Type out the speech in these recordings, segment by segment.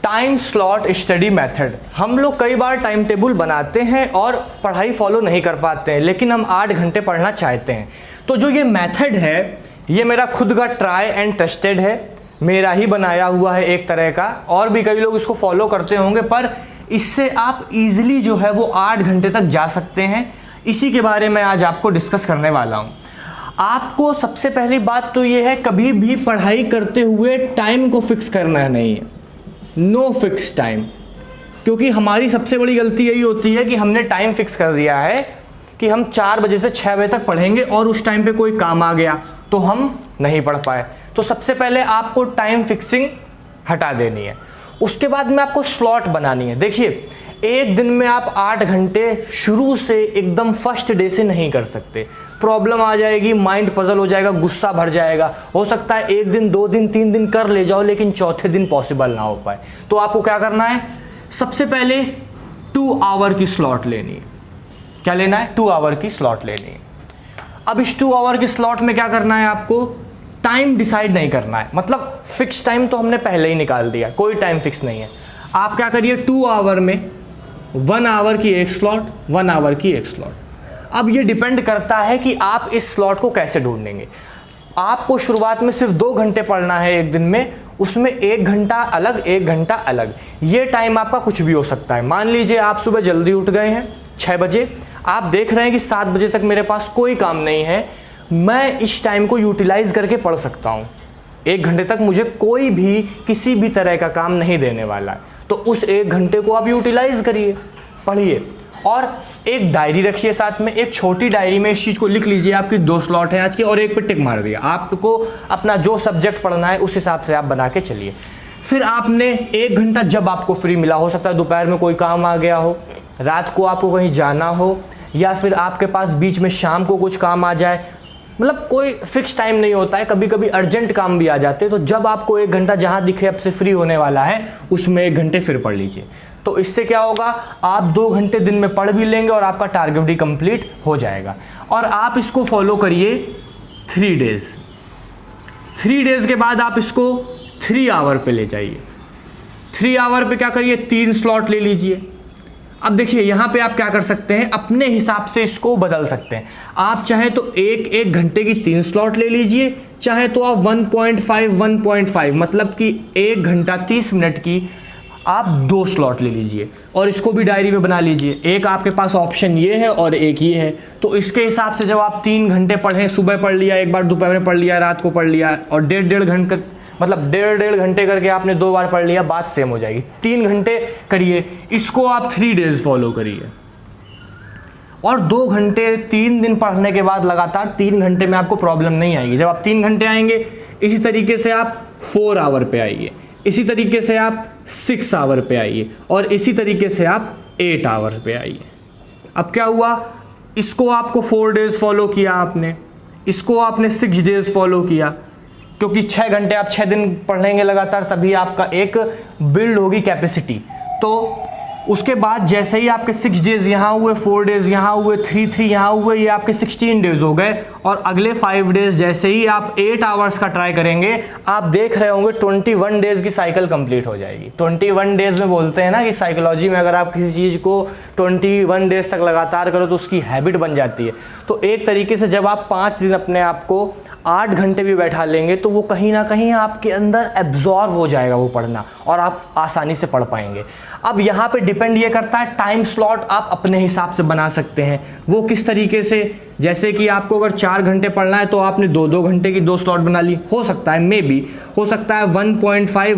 Time slot study method. हम लोग कई बार टाइम टेबल बनाते हैं और पढ़ाई फॉलो नहीं कर पाते हैं, लेकिन हम 8 घंटे पढ़ना चाहते हैं। तो जो ये मेथड है ये मेरा खुद का ट्राई एंड टेस्टेड है, मेरा ही बनाया हुआ है एक तरह का, और भी कई लोग इसको फॉलो करते होंगे, पर इससे आप इजीली जो है वो 8 घंटे तक जा सकते हैं। इसी के बारे में आज आपको डिस्कस करने वाला हूँ। आपको सबसे पहली बात तो ये है, कभी भी पढ़ाई करते हुए टाइम को फिक्स करना नहीं है, नो फिक्स टाइम। क्योंकि हमारी सबसे बड़ी गलती यही होती है कि हमने टाइम फिक्स कर दिया है कि हम 4 बजे से 6 बजे तक पढ़ेंगे और उस टाइम पे कोई काम आ गया तो हम नहीं पढ़ पाए। तो सबसे पहले आपको टाइम फिक्सिंग हटा देनी है। उसके बाद में आपको स्लॉट बनानी है। देखिए, एक दिन में आप 8 घंटे शुरू से एकदम फर्स्ट डे से नहीं कर सकते, प्रॉब्लम आ जाएगी, माइंड पजल हो जाएगा, गुस्सा भर जाएगा। हो सकता है 1 दिन 2 दिन 3 दिन कर ले जाओ, लेकिन चौथे दिन पॉसिबल ना हो पाए। तो आपको क्या करना है, सबसे पहले 2 आवर की स्लॉट लेनी है। क्या लेना है? 2 आवर की स्लॉट लेनी है। अब इस 2 आवर की स्लॉट में क्या करना है, आपको टाइम डिसाइड नहीं करना है। मतलब फिक्स टाइम तो हमने पहले ही निकाल दिया, कोई टाइम फिक्स नहीं है। आप क्या करिए, 2 आवर में 1 आवर की एक स्लॉट, 1 आवर की एक स्लॉट। अब ये डिपेंड करता है कि आप इस स्लॉट को कैसे ढूंढेंगे। आपको शुरुआत में सिर्फ 2 घंटे पढ़ना है एक दिन में, उसमें 1 घंटा अलग 1 घंटा अलग। ये टाइम आपका कुछ भी हो सकता है। मान लीजिए आप सुबह जल्दी उठ गए हैं 6 बजे, आप देख रहे हैं कि 7 बजे तक मेरे पास कोई काम नहीं है, मैं इस टाइम को यूटिलाइज करके पढ़ सकता हूँ। 1 घंटे तक मुझे कोई भी किसी भी तरह का काम नहीं देने वाला है, तो उस 1 घंटे को आप यूटिलाइज करिए, पढ़िए। और एक डायरी रखिए साथ में, एक छोटी डायरी में इस चीज़ को लिख लीजिए। आपकी 2 स्लॉट हैं आज की, और एक पे टिक मार दिया। आपको अपना जो सब्जेक्ट पढ़ना है उस हिसाब से आप बना के चलिए। फिर आपने 1 घंटा जब आपको फ्री मिला, हो सकता है दोपहर में कोई काम आ गया हो, रात को आपको कहीं जाना हो, या फिर आपके पास बीच में शाम को कुछ काम आ जाए, मतलब कोई फिक्स टाइम नहीं होता है, कभी कभी अर्जेंट काम भी आ जाते हैं। तो जब आपको 1 घंटा जहाँ दिखे अब से फ्री होने वाला है, उसमें 1 घंटे फिर पढ़ लीजिए। तो इससे क्या होगा, आप 2 घंटे दिन में पढ़ भी लेंगे और आपका टारगेट भी कंप्लीट हो जाएगा। और आप इसको फॉलो करिए 3 डेज़। 3 डेज़ के बाद आप इसको 3 आवर पे ले जाइए। 3 आवर पे क्या करिए, 3 स्लॉट ले लीजिए। अब देखिए, यहाँ पे आप क्या कर सकते हैं, अपने हिसाब से इसको बदल सकते हैं। आप चाहे तो एक घंटे की 3 स्लॉट ले लीजिए, चाहे तो आप 1.5 मतलब कि 1 घंटा 30 मिनट की आप 2 स्लॉट ले लीजिए, और इसको भी डायरी में बना लीजिए। एक आपके पास ऑप्शन ये है और एक ये है। तो इसके हिसाब से जब आप 3 घंटे पढ़ें, सुबह पढ़ लिया, एक बार दोपहर में पढ़ लिया, रात को पढ़ लिया, और 1.5 घंटे, मतलब 1.5 घंटे करके आपने 2 बार पढ़ लिया, बात सेम हो जाएगी। 3 घंटे करिए, इसको आप 3 डेज़ फॉलो करिए। और 2 घंटे 3 दिन पढ़ने के बाद लगातार 3 घंटे में आपको प्रॉब्लम नहीं आएगी। जब आप 3 घंटे आएंगे, इसी तरीके से आप 4 आवर पे आइए, इसी तरीके से आप 6 आवर पे आइए, और इसी तरीके से आप 8 आवर पे आइए। अब क्या हुआ, इसको आपको 4 डेज़ फॉलो किया आपने, इसको आपने 6 डेज़ फॉलो किया, क्योंकि 6 घंटे आप 6 दिन पढ़ेंगे लगातार, तभी आपका एक बिल्ड होगी कैपेसिटी। तो उसके बाद जैसे ही आपके 6 डेज़ यहाँ हुए, 4 डेज़ यहाँ हुए, 3 यहाँ हुए, ये आपके 16 डेज़ हो गए। और अगले 5 डेज़ जैसे ही आप 8 आवर्स का ट्राई करेंगे, आप देख रहे होंगे 21 डेज़ की साइकिल कंप्लीट हो जाएगी। 21 डेज़ में बोलते हैं ना कि साइकोलॉजी में अगर आप किसी चीज़ को 21 डेज़ तक लगातार करो तो उसकी हैबिट बन जाती है। तो एक तरीके से जब आप 5 दिन अपने आप को 8 घंटे भी बैठा लेंगे, तो वो कहीं ना कहीं आपके अंदर एब्जॉर्व हो जाएगा वो पढ़ना, और आप आसानी से पढ़ पाएंगे। अब यहाँ पे डिपेंड ये करता है, टाइम स्लॉट आप अपने हिसाब से बना सकते हैं। वो किस तरीके से, जैसे कि आपको अगर 4 घंटे पढ़ना है तो आपने 2-2 घंटे की 2 स्लॉट बना ली। हो सकता है मे बी, हो सकता है 1.5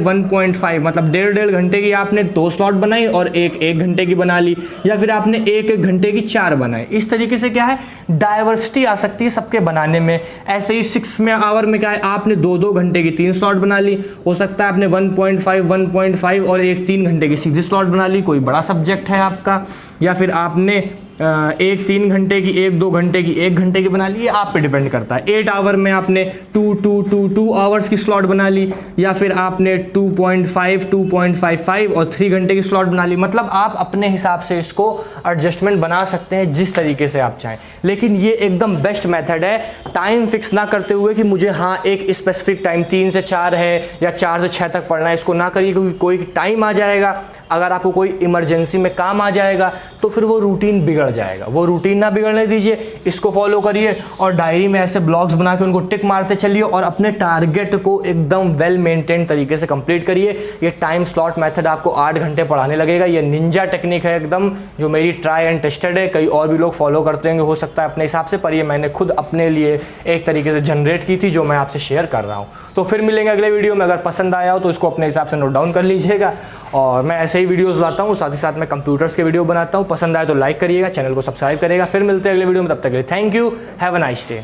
मतलब 1.5 घंटे की आपने 2 स्लॉट बनाई और एक घंटे की बना ली, या फिर आपने 1 घंटे की 4 बनाई। इस तरीके से क्या है, डाइवर्सिटी आ सकती है सबके बनाने में। ऐसे ही 6 आवर में क्या है, आपने 2-2 घंटे की 3 स्लॉट बना ली। हो सकता है आपने 1.5 और 3 घंटे की सीधी स्लॉट बना ली, कोई बड़ा सब्जेक्ट है आपका, या फिर आपने एक 3 घंटे की, एक 2 घंटे की, 1 घंटे की बना ली, ये आप पे डिपेंड करता है। 8 आवर में आपने 2 आवर्स की स्लॉट बना ली, या फिर आपने 2.5, 2.55 और 3 घंटे की स्लॉट बना ली। मतलब आप अपने हिसाब से इसको एडजस्टमेंट बना सकते हैं जिस तरीके से आप चाहें। लेकिन ये एकदम बेस्ट मेथड है, टाइम फिक्स ना करते हुए कि मुझे हाँ एक स्पेसिफिक टाइम 3 से 4 है या 4 से 6 तक पढ़ना है, इसको ना करिए, क्योंकि कोई टाइम आ जाएगा, अगर आपको कोई इमरजेंसी में काम आ जाएगा तो फिर वो रूटीन बिगड़ जाएगा। वो रूटीन ना बिगड़ने दीजिए, इसको फॉलो करिए और डायरी में ऐसे ब्लॉक्स बना के उनको टिक मारते चलिए और अपने टारगेट को एकदम वेल मेंटेन तरीके से कंप्लीट करिए। ये टाइम स्लॉट मेथड आपको 8 घंटे पढ़ाने लगेगा। ये निंजा टेक्निक है एकदम, जो मेरी ट्राई एंड टेस्टेड है। कई और भी लोग फॉलो करते होंगे हो सकता है अपने हिसाब से, पर ये मैंने खुद अपने लिए एक तरीके से जनरेट की थी, जो मैं आपसे शेयर कर रहा हूँ। तो फिर मिलेंगे अगले वीडियो में। अगर पसंद आया हो तो इसको अपने हिसाब से नोट डाउन कर लीजिएगा। और मैं ऐसे ही वीडियोस लाता हूँ, साथ ही साथ मैं कंप्यूटर्स के वीडियो बनाता हूँ। पसंद आए तो लाइक करिएगा, चैनल को सब्सक्राइब करिएगा। फिर मिलते हैं अगले वीडियो में, तब तक के लिए thank you, have a nice day.